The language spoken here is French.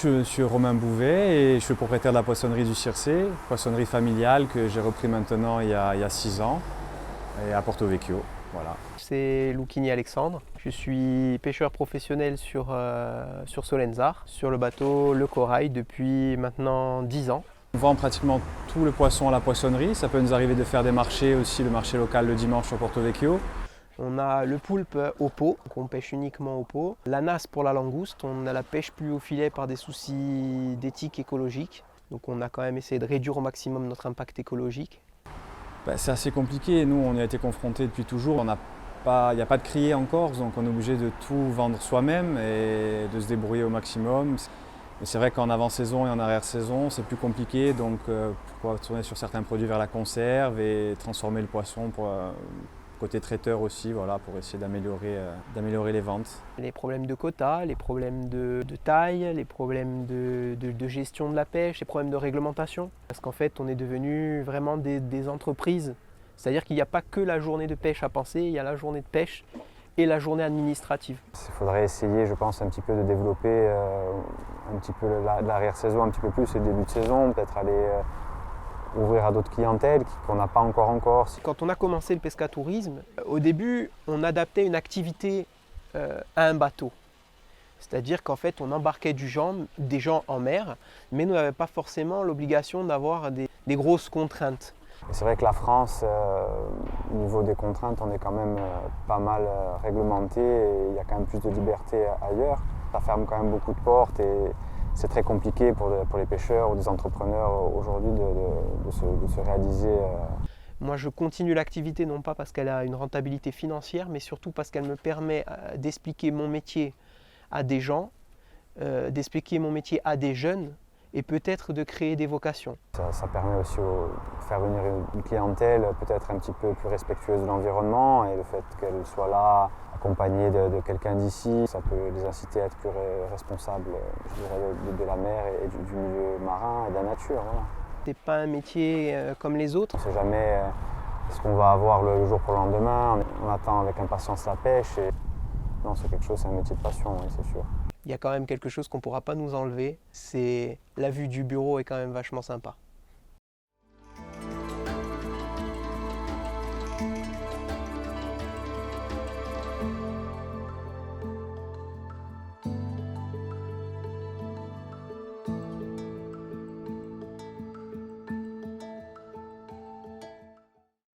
je suis Romain Bouvet et je suis propriétaire de la poissonnerie du Circé, poissonnerie familiale que j'ai repris maintenant il y a 6 ans et à Porto Vecchio. Voilà. C'est Lucchini Alexandre. Je suis pêcheur professionnel sur Solenzar, sur le bateau Le Corail depuis maintenant 10 ans. On vend pratiquement tout le poisson à la poissonnerie. Ça peut nous arriver de faire des marchés aussi, le marché local le dimanche sur Porto Vecchio. On a le poulpe au pot, qu'on pêche uniquement au pot. La nasse pour la langouste, on ne la pêche plus au filet par des soucis d'éthique écologique. Donc on a quand même essayé de réduire au maximum notre impact écologique. C'est assez compliqué. Nous, on y a été confrontés depuis toujours. Il n'y a pas de criée en Corse, donc on est obligé de tout vendre soi-même et de se débrouiller au maximum. Mais c'est vrai qu'en avant-saison et en arrière-saison, c'est plus compliqué. Donc pourquoi tourner sur certains produits vers la conserve et transformer le poisson pour côté traiteur aussi, voilà, pour essayer d'améliorer les ventes. Les problèmes de quotas, les problèmes de taille, les problèmes de gestion de la pêche, les problèmes de réglementation. Parce qu'en fait, on est devenu vraiment des entreprises. C'est-à-dire qu'il n'y a pas que la journée de pêche à penser, il y a la journée de pêche et la journée administrative. Il faudrait essayer, je pense, un petit peu de développer un petit peu l'arrière-saison, un petit peu plus le début de saison, peut-être aller ouvrir à d'autres clientèles qu'on n'a pas encore en Corse. Quand on a commencé le pescatourisme, au début, on adaptait une activité à un bateau. C'est-à-dire qu'en fait, on embarquait des gens en mer, mais nous n'avions pas forcément l'obligation d'avoir des grosses contraintes. C'est vrai que la France, au niveau des contraintes, on est quand même pas mal réglementé et il y a quand même plus de liberté ailleurs. Ça ferme quand même beaucoup de portes et c'est très compliqué pour les pêcheurs ou des entrepreneurs aujourd'hui de se réaliser. Moi, je continue l'activité non pas parce qu'elle a une rentabilité financière, mais surtout parce qu'elle me permet d'expliquer mon métier à des gens, d'expliquer mon métier à des jeunes et peut-être de créer des vocations. Ça permet aussi de faire venir une clientèle peut-être un petit peu plus respectueuse de l'environnement et le fait qu'elle soit là accompagnée de quelqu'un d'ici, ça peut les inciter à être plus responsables, je dirais, de la mer et du milieu marin et de la nature. Voilà. C'est pas un métier comme les autres. On ne sait jamais ce qu'on va avoir le jour pour le lendemain. On attend avec impatience la pêche. Et non, c'est quelque chose, c'est un métier de passion, oui, c'est sûr. Il y a quand même quelque chose qu'on ne pourra pas nous enlever, c'est la vue du bureau est quand même vachement sympa.